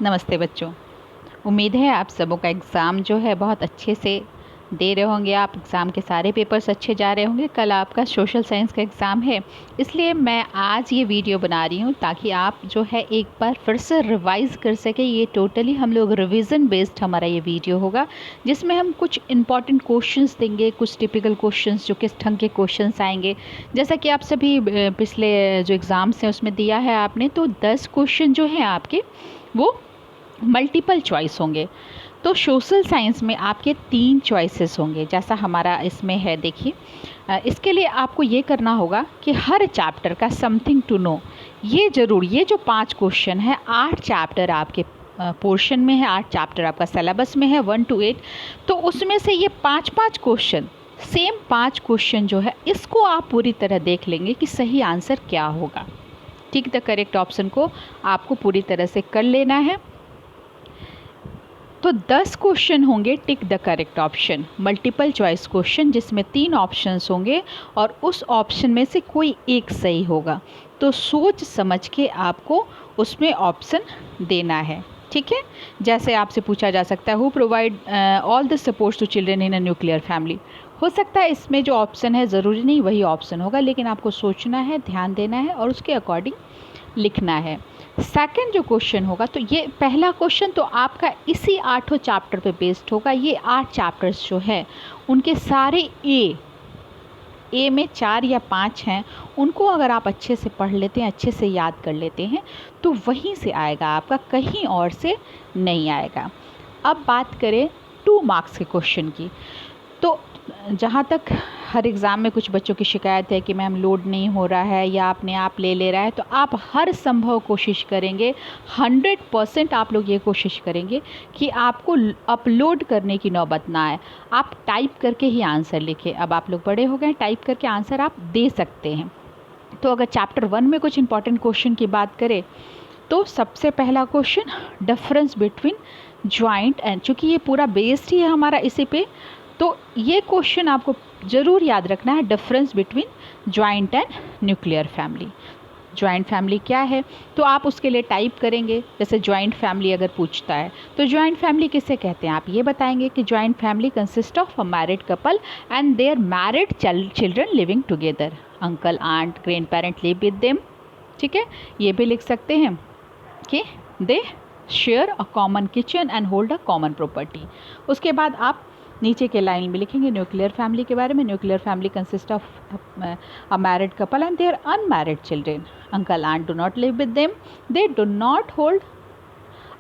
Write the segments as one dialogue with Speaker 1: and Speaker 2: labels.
Speaker 1: नमस्ते बच्चों। उम्मीद है आप सबों का एग्ज़ाम जो है बहुत अच्छे से दे रहे होंगे। आप एग्ज़ाम के सारे पेपर्स अच्छे जा रहे होंगे। कल आपका सोशल साइंस का एग्ज़ाम है, इसलिए मैं आज ये वीडियो बना रही हूँ ताकि आप जो है एक बार फिर से रिवाइज़ कर सकें। ये टोटली हम लोग रिवीजन बेस्ड हमारा ये वीडियो होगा, जिसमें हम कुछ इंपॉर्टेंट क्वेश्चंस देंगे, कुछ टिपिकल क्वेश्चंस जो किस ढंग के क्वेश्चंस आएंगे। जैसा कि आप सभी पिछले जो एग्ज़ाम्स हैं उसमें दिया है आपने, तो 10 क्वेश्चन जो हैं आपके वो मल्टीपल चॉइस होंगे। तो सोशल साइंस में आपके 3 चॉइसेस होंगे, जैसा हमारा इसमें है। देखिए, इसके लिए आपको ये करना होगा कि हर चैप्टर का समथिंग टू नो, ये ज़रूर, ये जो 5 क्वेश्चन है, 8 चैप्टर आपके पोर्शन में है, 8 चैप्टर आपका सिलेबस में है 1 to 8। तो उसमें से ये 5-5 क्वेश्चन, सेम 5 क्वेश्चन जो है, इसको आप पूरी तरह देख लेंगे कि सही आंसर क्या होगा। टिक द करेक्ट ऑप्शन को आपको पूरी तरह से कर लेना है। तो 10 क्वेश्चन होंगे tick the correct option, multiple choice question, जिसमें 3 ऑप्शंस होंगे और उस ऑप्शन में से कोई एक सही होगा। तो सोच समझ के आपको उसमें ऑप्शन देना है, ठीक है। जैसे आपसे पूछा जा सकता है, who provide all the supports to children in a nuclear family. हो सकता है इसमें जो ऑप्शन है, ज़रूरी नहीं वही ऑप्शन होगा, लेकिन आपको सोचना है, ध्यान देना है और उसके अकॉर्डिंग लिखना है। सेकंड जो क्वेश्चन होगा, तो ये पहला क्वेश्चन तो आपका इसी 8 चैप्टर पे बेस्ड होगा। ये 8 चैप्टर्स जो है उनके सारे ए में 4 या 5 हैं, उनको अगर आप अच्छे से पढ़ लेते हैं, अच्छे से याद कर लेते हैं, तो वहीं से आएगा आपका, कहीं और से नहीं आएगा। अब बात करें 2 मार्क्स के क्वेश्चन की, तो जहाँ तक हर एग्ज़ाम में कुछ बच्चों की शिकायत है कि मैम लोड नहीं हो रहा है या अपने आप ले रहा है, तो आप हर संभव कोशिश करेंगे, 100% आप लोग ये कोशिश करेंगे कि आपको अपलोड करने की नौबत ना आए। आप टाइप करके ही आंसर लिखें। अब आप लोग बड़े हो गए, टाइप करके आंसर आप दे सकते हैं। तो अगर चैप्टर 1 में कुछ इंपॉर्टेंट क्वेश्चन की बात करें, तो सबसे पहला question, difference between joint and, चूँकि ये पूरा बेस्ड ही है हमारा इसी पे, तो ये क्वेश्चन आपको ज़रूर याद रखना है, difference between joint and nuclear family. Joint family क्या है, तो आप उसके लिए टाइप करेंगे। जैसे ज्वाइंट फैमिली अगर पूछता है, तो ज्वाइंट फैमिली किसे कहते हैं, आप ये बताएंगे कि joint family consist of a married couple and their married children living together, uncle aunt grandparent live with them, ठीक है। ये भी लिख सकते हैं कि they share a common kitchen and hold a common property. उसके बाद आप नीचे के लाइन में लिखेंगे न्यूक्लियर फैमिली के बारे में। Nuclear family consist of a married couple and their unmarried children, uncle aunt do not live with them, they do not hold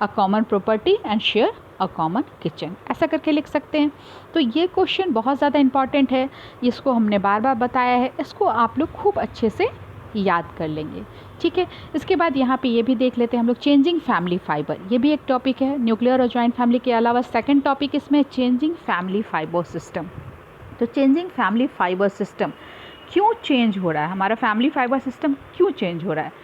Speaker 1: a common property and share a common kitchen, ऐसा करके लिख सकते हैं। तो ये क्वेश्चन बहुत ज़्यादा important है, इसको हमने बार बार बताया है, इसको आप लोग खूब अच्छे से याद कर लेंगे, ठीक है। इसके बाद यहाँ पे ये भी देख लेते हैं हम लोग, चेंजिंग फैमिली फाइबर, ये भी एक टॉपिक है। न्यूक्लियर और जॉइंट फैमिली के अलावा सेकंड टॉपिक इसमें चेंजिंग फैमिली फाइबर सिस्टम। तो चेंजिंग फैमिली फाइबर सिस्टम क्यों चेंज हो रहा है, हमारा फैमिली फाइबर सिस्टम क्यों चेंज हो रहा है।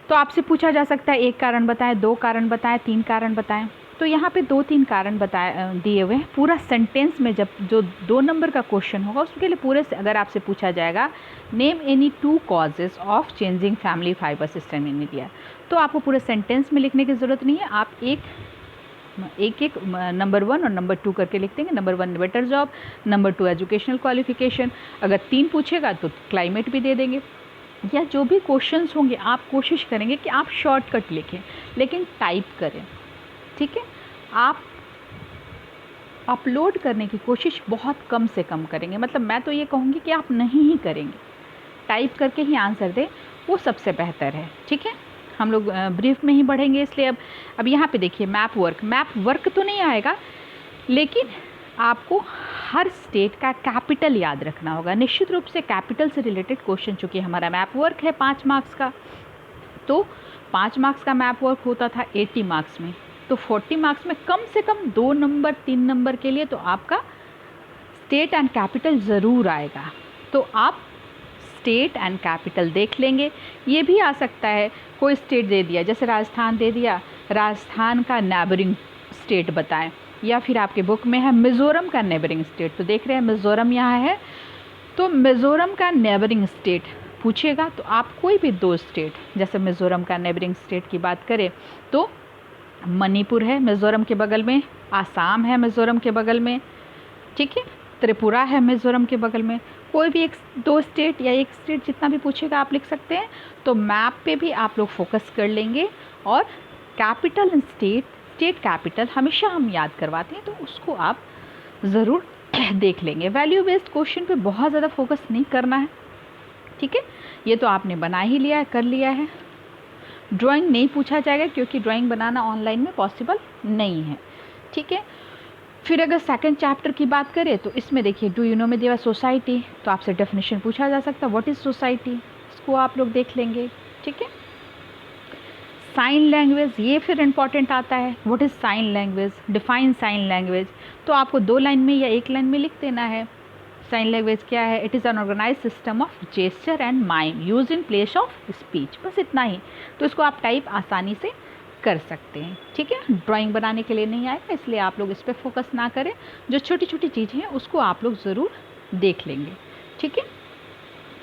Speaker 1: तो आपसे पूछा जा सकता है 1 कारण बताएं, 2 कारण बताएं, 3 कारण बताएं। तो यहाँ पे 2-3 कारण दिए हुए हैं। पूरा सेंटेंस में जब जो 2 नंबर का क्वेश्चन होगा, उसके लिए पूरे से अगर आपसे पूछा जाएगा name any 2 causes of changing family fibre system in India, तो आपको पूरे सेंटेंस में लिखने की ज़रूरत नहीं है। आप एक नंबर 1 और नंबर 2 करके लिख देंगे। Number 1 better job, number 2 educational qualification, अगर 3 पूछेगा तो क्लाइमेट भी दे देंगे। या जो भी क्वेश्चंस होंगे, आप कोशिश करेंगे कि आप शॉर्टकट लिखें, लेकिन टाइप करें, ठीक है। आप अपलोड करने की कोशिश बहुत कम से कम करेंगे, मतलब मैं तो ये कहूँगी कि आप नहीं ही करेंगे, टाइप करके ही आंसर दें, वो सबसे बेहतर है, ठीक है। हम लोग ब्रीफ में ही बढ़ेंगे, इसलिए अब यहाँ पे देखिए, मैप वर्क तो नहीं आएगा, लेकिन आपको हर स्टेट का कैपिटल याद रखना होगा। निश्चित रूप से कैपिटल से रिलेटेड क्वेश्चन, चूँकि हमारा मैप वर्क है 5 मार्क्स का, तो 5 मार्क्स का मैप वर्क होता था 80 मार्क्स में, तो 40 मार्क्स में कम से कम 2 नंबर 3 नंबर के लिए तो आपका स्टेट एंड कैपिटल ज़रूर आएगा। तो आप स्टेट एंड कैपिटल देख लेंगे। ये भी आ सकता है, कोई स्टेट दे दिया, जैसे राजस्थान दे दिया, राजस्थान का नेबरिंग स्टेट बताएं, या फिर आपके बुक में है मिज़ोरम का नेबरिंग स्टेट, तो देख रहे हैं मिज़ोरम यहाँ है, तो मिज़ोरम का नेबरिंग स्टेट पूछेगा, तो आप कोई भी 2 स्टेट, जैसे मिज़ोरम का नेबरिंग स्टेट की बात करें तो मणिपुर है मिज़ोरम के बगल में, आसाम है मिज़ोरम के बगल में, ठीक है, त्रिपुरा है मिज़ोरम के बगल में। कोई भी एक दो स्टेट या एक स्टेट जितना भी पूछेगा आप लिख सकते हैं। तो मैप पे भी आप लोग फोकस कर लेंगे और कैपिटल एंड स्टेट कैपिटल हमेशा हम याद करवाते हैं, तो उसको आप ज़रूर देख लेंगे। वैल्यू बेस्ड क्वेश्चन पे बहुत ज़्यादा फोकस नहीं करना है, ठीक है। ये तो आपने बना ही लिया है, कर लिया है। ड्राइंग नहीं पूछा जाएगा क्योंकि ड्राइंग बनाना ऑनलाइन में पॉसिबल नहीं है, ठीक है। फिर अगर सेकंड चैप्टर की बात करें तो इसमें देखिए डू यू नो में दिया सोसाइटी, तो आपसे डेफिनेशन पूछा जा सकता है व्हाट इज़ सोसाइटी, इसको आप लोग देख लेंगे, ठीक है। साइन लैंग्वेज, ये फिर इंपॉर्टेंट आता है, what is sign language, define sign language, तो आपको 2 लाइन में या 1 लाइन में लिख देना है। साइन लैंग्वेज क्या है, it is an organise system of gesture and mime use in place of speech, बस इतना ही। तो इसको आप टाइप आसानी से कर सकते हैं, ठीक है। ड्राइंग बनाने के लिए नहीं आएगा, इसलिए आप लोग इस पर फोकस ना करें, जो छोटी छोटी चीज़ें हैं उसको आप लोग ज़रूर देख लेंगे, ठीक है।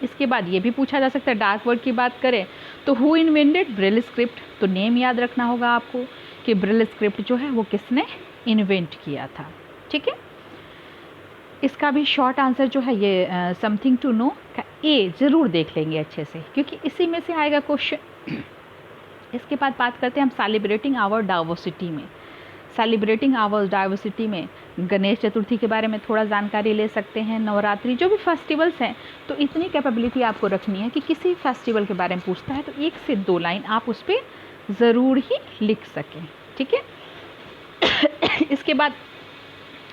Speaker 1: इसके बाद ये भी पूछा जा सकता है, डार्क वर्ड की बात करें तो हु इन्वेंटेड ब्रेल स्क्रिप्ट, तो नेम याद रखना होगा आपको कि ब्रेल स्क्रिप्ट जो है वो किसने इन्वेंट किया था, ठीक है। इसका भी शॉर्ट आंसर जो है ये समथिंग टू नो का ए ज़रूर देख लेंगे अच्छे से, क्योंकि इसी में से आएगा क्वेश्चन। इसके बाद बात करते हैं हम सेलिब्रेटिंग आवर डाइवर्सिटी में। सेलिब्रेटिंग आवर डाइवर्सिटी में गणेश चतुर्थी के बारे में थोड़ा जानकारी ले सकते हैं, नवरात्रि, जो भी फेस्टिवल्स हैं, तो इतनी कैपेबिलिटी आपको रखनी है कि किसी फेस्टिवल के बारे में पूछता है तो 1 से 2 लाइन आप उस पर ज़रूर ही लिख सकें, ठीक है। इसके बाद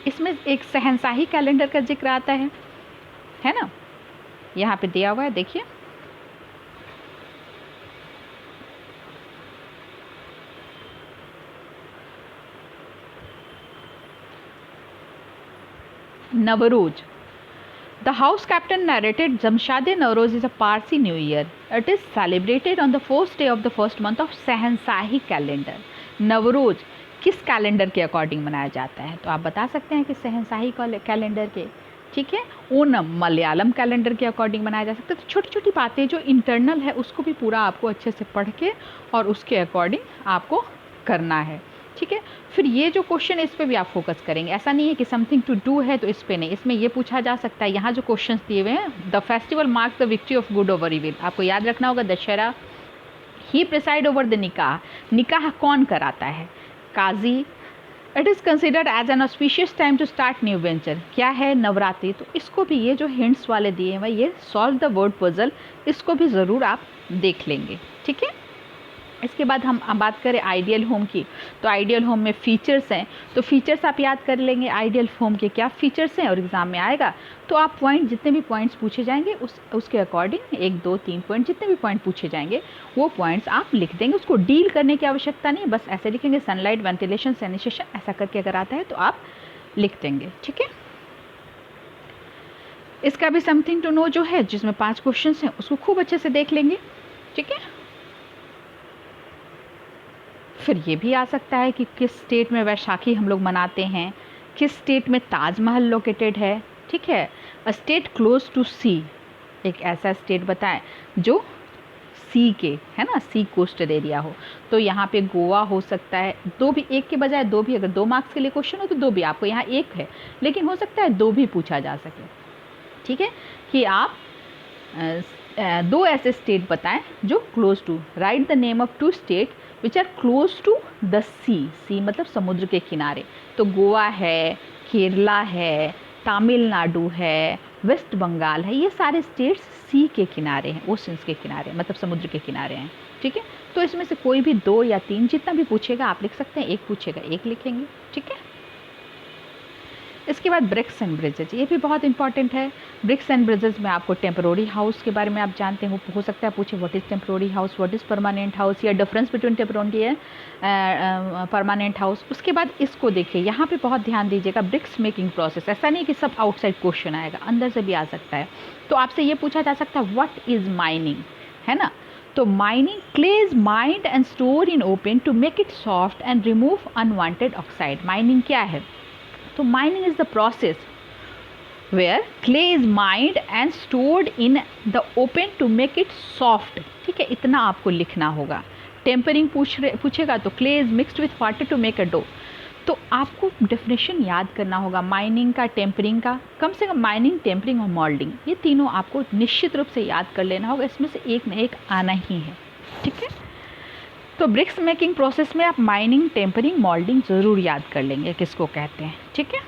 Speaker 1: इसमें एक शहंशाही कैलेंडर का जिक्र आता है ना, यहाँ पे दिया हुआ है, देखिए Navroz. The house captain narrated Jamshad-e Navroz is a Parsi New Year. It is celebrated on the first day of the first month of शहंशाही कैलेंडर। नवरोज किस कैलेंडर के अकॉर्डिंग मनाया जाता है, तो आप बता सकते हैं कि शहंशाही कैलेंडर के, ठीक है। ओनम मलयालम कैलेंडर के अकॉर्डिंग मनाया जा सकता है। तो छोटी छोटी बातें जो इंटरनल है उसको भी पूरा आपको अच्छे से पढ़ के और उसके अकॉर्डिंग आपको करना है, ठीक है। फिर ये जो क्वेश्चन है इस पर भी आप फोकस करेंगे, ऐसा नहीं है कि समथिंग टू डू है तो इस पर नहीं, इसमें ये पूछा जा सकता है। यहाँ जो क्वेश्चंस दिए हुए हैं, the festival marks the victory of good over evil, आपको याद रखना होगा Dussehra. He preside over the nikah, निकाह कौन कराता है, काजी। It is considered as an auspicious time to start new venture, क्या है, नवरात्रि। तो इसको भी ये जो हिंट्स वाले दिए हैं ये सॉल्व द वर्ड पजल, इसको भी ज़रूर आप देख लेंगे, ठीक है। इसके बाद हम बात करें आइडियल होम की, तो आइडियल होम में फ़ीचर्स हैं, तो फीचर्स आप याद कर लेंगे आइडियल होम के क्या फ़ीचर्स हैं, और एग्ज़ाम में आएगा तो आप पॉइंट जितने भी पॉइंट्स पूछे जाएंगे उसके अकॉर्डिंग 1 2 3 पॉइंट जितने भी पॉइंट पूछे जाएंगे वो पॉइंट्स आप लिख देंगे। उसको डील करने की आवश्यकता नहीं, बस ऐसे लिखेंगे सनलाइट, वेंटिलेशन, सैनिटेशन, ऐसा करके अगर आता है तो आप लिख देंगे, ठीक है। इसका भी समथिंग टू नो जो है जिसमें 5 क्वेश्चन हैं उसको खूब अच्छे से देख लेंगे, ठीक है। फिर ये भी आ सकता है कि किस स्टेट में वैशाखी हम लोग मनाते हैं, किस स्टेट में ताजमहल लोकेटेड है, ठीक है। अ स्टेट क्लोज टू सी, एक ऐसा स्टेट बताएं जो सी के, है ना, सी कोस्टल एरिया हो, तो यहाँ पे गोवा हो सकता है। 2 भी, 1 के बजाय 2 भी, अगर 2 मार्क्स के लिए क्वेश्चन हो तो 2 भी, आपको यहाँ 1 है लेकिन हो सकता है 2 भी पूछा जा सके, ठीक है। कि आप 2 ऐसे स्टेट बताएं जो close to, write the name of 2 state which are close to the sea, sea मतलब समुद्र के किनारे, तो गोवा है, केरला है, तमिलनाडु है, वेस्ट बंगाल है, ये सारे स्टेट्स सी के किनारे हैं, ओशंस के किनारे, मतलब समुद्र के किनारे हैं, ठीक है। तो इसमें से कोई भी 2 या 3 जितना भी पूछेगा आप लिख सकते हैं, 1 पूछेगा 1 लिखेंगे, ठीक है। इसके बाद ब्रिक्स एंड ब्रिजेज, ये भी बहुत इंपॉर्टेंट है। ब्रिक्स एंड ब्रिजेज में आपको टेम्परोरी हाउस के बारे में आप जानते हैं, वो हो सकता है पूछे what is temporary house, what is permanent house, या डिफरेंस बिटवीन टेम्परोरी है परमानेंट हाउस। उसके बाद इसको देखिए, यहाँ पे बहुत ध्यान दीजिएगा, ब्रिक्स मेकिंग प्रोसेस, ऐसा नहीं कि सब आउटसाइड क्वेश्चन आएगा, अंदर से भी आ सकता है। तो आपसे ये पूछा जा सकता है व्हाट इज़ माइनिंग, है ना। तो mining, clay is mined and store in open to make it soft and remove unwanted oxide. Mining क्या है, तो mining is the process where clay is mined and stored in the open to make it soft, ठीक है, इतना आपको लिखना होगा। Tempering पूछेगा तो clay is mixed with water to make a dough. तो आपको डेफिनेशन याद करना होगा माइनिंग का, टेम्परिंग का, कम से कम माइनिंग, टेम्परिंग और मोल्डिंग, ये तीनों आपको निश्चित रूप से याद कर लेना होगा, इसमें से एक न एक आना ही है, ठीक है। तो ब्रिक्स मेकिंग प्रोसेस में आप माइनिंग, टेम्परिंग, मोल्डिंग ज़रूर याद कर लेंगे किसको कहते हैं, ठीक है।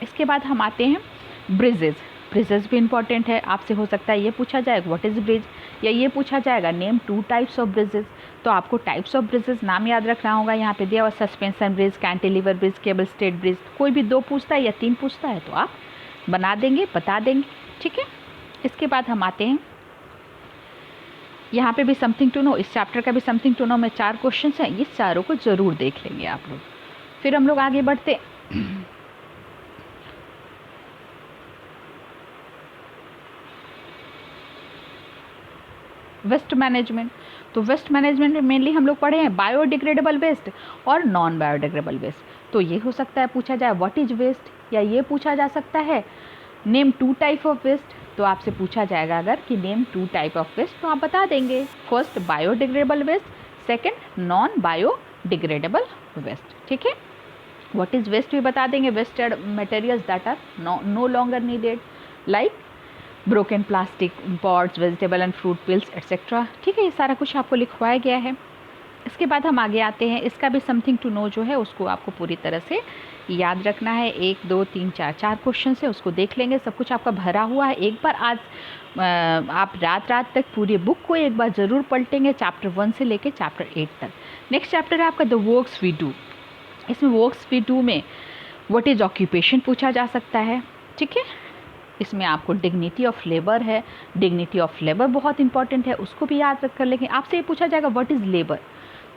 Speaker 1: इसके बाद हम आते हैं ब्रिजेज। ब्रिजेज भी इंपॉर्टेंट है, आपसे हो सकता है ये पूछा जाएगा व्हाट इज़ ब्रिज, या ये पूछा जाएगा नेम 2 टाइप्स ऑफ ब्रिजेज। तो आपको टाइप्स ऑफ ब्रिजेज नाम याद रखना होगा, यहाँ पे दिया हुआ suspension bridge, cantilever bridge, cable stayed bridge. कोई भी 2 पूछता है या 3 पूछता है तो आप बना देंगे, बता देंगे, ठीक है। इसके बाद हम आते हैं यहाँ पे भी समथिंग टू नो, इस चैप्टर का भी समथिंग टू नो में 4 क्वेश्चन हैं, ये चारों को ज़रूर देख लेंगे आप लोग। फिर हम लोग आगे बढ़ते वेस्ट मैनेजमेंट। तो वेस्ट मैनेजमेंट में मेनली हम लोग पढ़े हैं बायोडिग्रेडेबल वेस्ट और नॉन बायोडिग्रेडेबल वेस्ट। तो ये हो सकता है पूछा जाए व्हाट इज वेस्ट, या ये पूछा जा सकता है नेम 2 टाइप ऑफ वेस्ट। तो आपसे पूछा जाएगा अगर कि नेम 2 टाइप ऑफ वेस्ट, तो आप बता देंगे first biodegradable waste, second non biodegradable waste, ठीक है। व्हाट इज वेस्ट भी बता देंगे, wasted materials that are no longer needed like broken plastic pots, vegetable and fruit peels etcetera, ठीक है। ये सारा कुछ आपको लिखवाया गया है। इसके बाद हम आगे आते हैं, इसका भी समथिंग टू नो जो है उसको आपको पूरी तरह से याद रखना है। 1 2 3 4 क्वेश्चन है, उसको देख लेंगे, सब कुछ आपका भरा हुआ है। एक बार आज आप रात तक पूरी बुक को एक बार ज़रूर पलटेंगे, चैप्टर 1 से लेके चैप्टर 8 तक। नेक्स्ट चैप्टर है आपका द वर्क्स वी डू। इसमें वर्क्स वी डू में व्हाट इज ऑक्यूपेशन पूछा जा सकता है, ठीक है। इसमें आपको डिग्निटी ऑफ लेबर है, डिग्निटी ऑफ लेबर बहुत इंपॉर्टेंट है, उसको भी याद रख कर लेंगे। आपसे ये पूछा जाएगा व्हाट इज़ लेबर,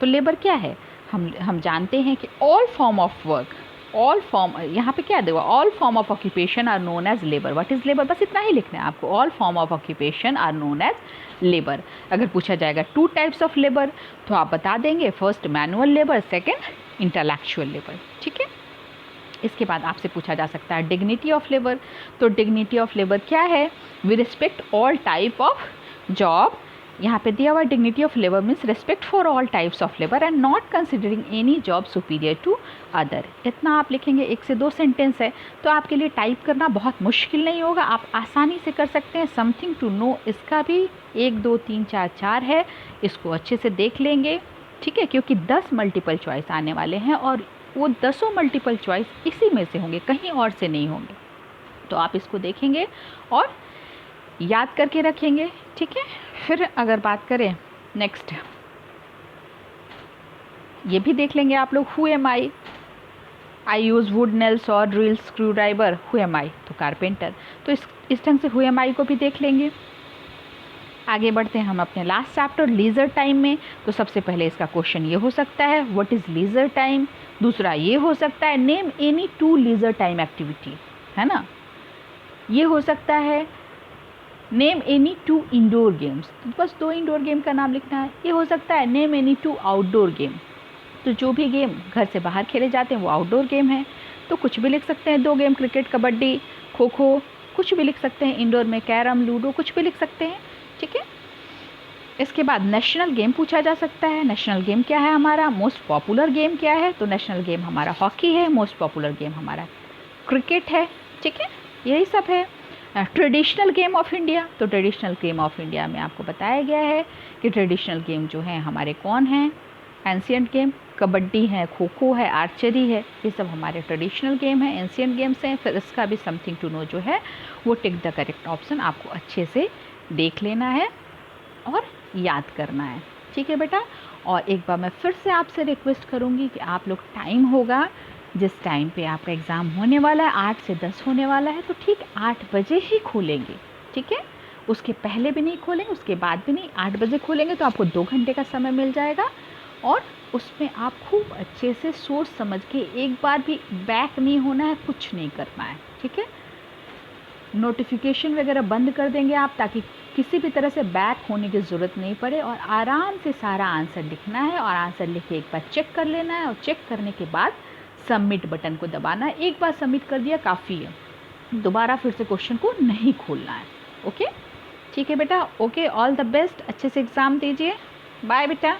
Speaker 1: तो लेबर क्या है, हम जानते हैं कि all form of work, all form, यहाँ पे क्या देगा, all form of occupation are known as labour. What is labour, बस इतना ही लिखना है आपको, all form of occupation are known as labour. अगर पूछा जाएगा 2 टाइप्स ऑफ लेबर तो आप बता देंगे first manual labour, second intellectual labour, ठीक है। इसके बाद आपसे पूछा जा सकता है डिग्निटी ऑफ लेबर। तो डिग्निटी ऑफ लेबर क्या है, we respect all type of job. यहाँ पे दिया हुआ dignity of labour means respect for all types of labour and not considering any job superior to other. इतना आप लिखेंगे, 1 से 2 सेंटेंस है, तो आपके लिए टाइप करना बहुत मुश्किल नहीं होगा, आप आसानी से कर सकते हैं। समथिंग टू नो इसका भी 1 2 3 4 है, इसको अच्छे से देख लेंगे, ठीक है, क्योंकि 10 मल्टीपल चॉइस आने वाले हैं और वो 10 मल्टीपल चॉइस इसी में से होंगे, कहीं और से नहीं होंगे। तो आप इसको देखेंगे और याद करके रखेंगे, ठीक है। फिर अगर बात करें नेक्स्ट, ये भी देख लेंगे आप लोग, who am I use wood nails और drill screwdriver, who am I, तो कारपेंटर। तो इस ढंग से हु एम आई को भी देख लेंगे। आगे बढ़ते हैं हम अपने लास्ट चैप्टर लीजर टाइम में। तो सबसे पहले इसका क्वेश्चन ये हो सकता है व्हाट इज़ लीजर टाइम। दूसरा ये हो सकता है name any 2 leisure time activity, है ना। ये हो सकता है नेम एनी 2 इंडोर गेम्स, तो बस 2 इंडोर गेम का नाम लिखना है। ये हो सकता है नेम एनी 2 आउटडोर गेम, तो जो भी गेम घर से बाहर खेले जाते हैं वो आउटडोर गेम है। तो कुछ भी लिख सकते हैं, 2 गेम, क्रिकेट, कबड्डी, खो खो, कुछ भी लिख सकते हैं। इंडोर में कैरम, लूडो, कुछ भी लिख सकते हैं, ठीक है। इसके बाद नेशनल गेम पूछा जा सकता है। नेशनल गेम क्या है हमारा, मोस्ट पॉपुलर गेम क्या है, तो नेशनल गेम हमारा हॉकी है, मोस्ट पॉपुलर गेम हमारा क्रिकेट है, ठीक है। यही सब है। ट्रेडिशनल गेम ऑफ इंडिया, तो ट्रेडिशनल गेम ऑफ इंडिया में आपको बताया गया है कि ट्रेडिशनल गेम जो हैं हमारे कौन हैं, एंशियंट गेम, कबड्डी है, खो खो है, आर्चरी है, ये सब हमारे ट्रेडिशनल गेम है, एंशियंट गेम्स हैं। फिर इसका भी समथिंग टू नो जो है वो टिक द करेक्ट ऑप्शन आपको अच्छे से देख लेना है और याद करना है, ठीक है बेटा। और एक बार मैं फिर से आपसे रिक्वेस्ट करूँगी कि आप लोग टाइम होगा जिस टाइम पे आपका एग्ज़ाम होने वाला है, 8 से 10 होने वाला है, तो ठीक 8 बजे ही खोलेंगे, ठीक है। उसके पहले भी नहीं खोलेंगे, उसके बाद भी नहीं, 8 बजे खोलेंगे तो आपको 2 घंटे का समय मिल जाएगा और उसमें आप खूब अच्छे से सोच समझ के, एक बार भी बैक नहीं होना है, कुछ नहीं करना है, ठीक है। नोटिफिकेशन वगैरह बंद कर देंगे आप, ताकि किसी भी तरह से बैक होने की ज़रूरत नहीं पड़े और आराम से सारा आंसर लिखना है और आंसर लिख के एक बार चेक कर लेना है और चेक करने के बाद सबमिट बटन को दबाना है। एक बार सबमिट कर दिया काफ़ी है, दोबारा फिर से क्वेश्चन को नहीं खोलना है, ओके। ठीक है बेटा, ओके, ऑल द बेस्ट, अच्छे से एग्ज़ाम दीजिए, बाय बेटा।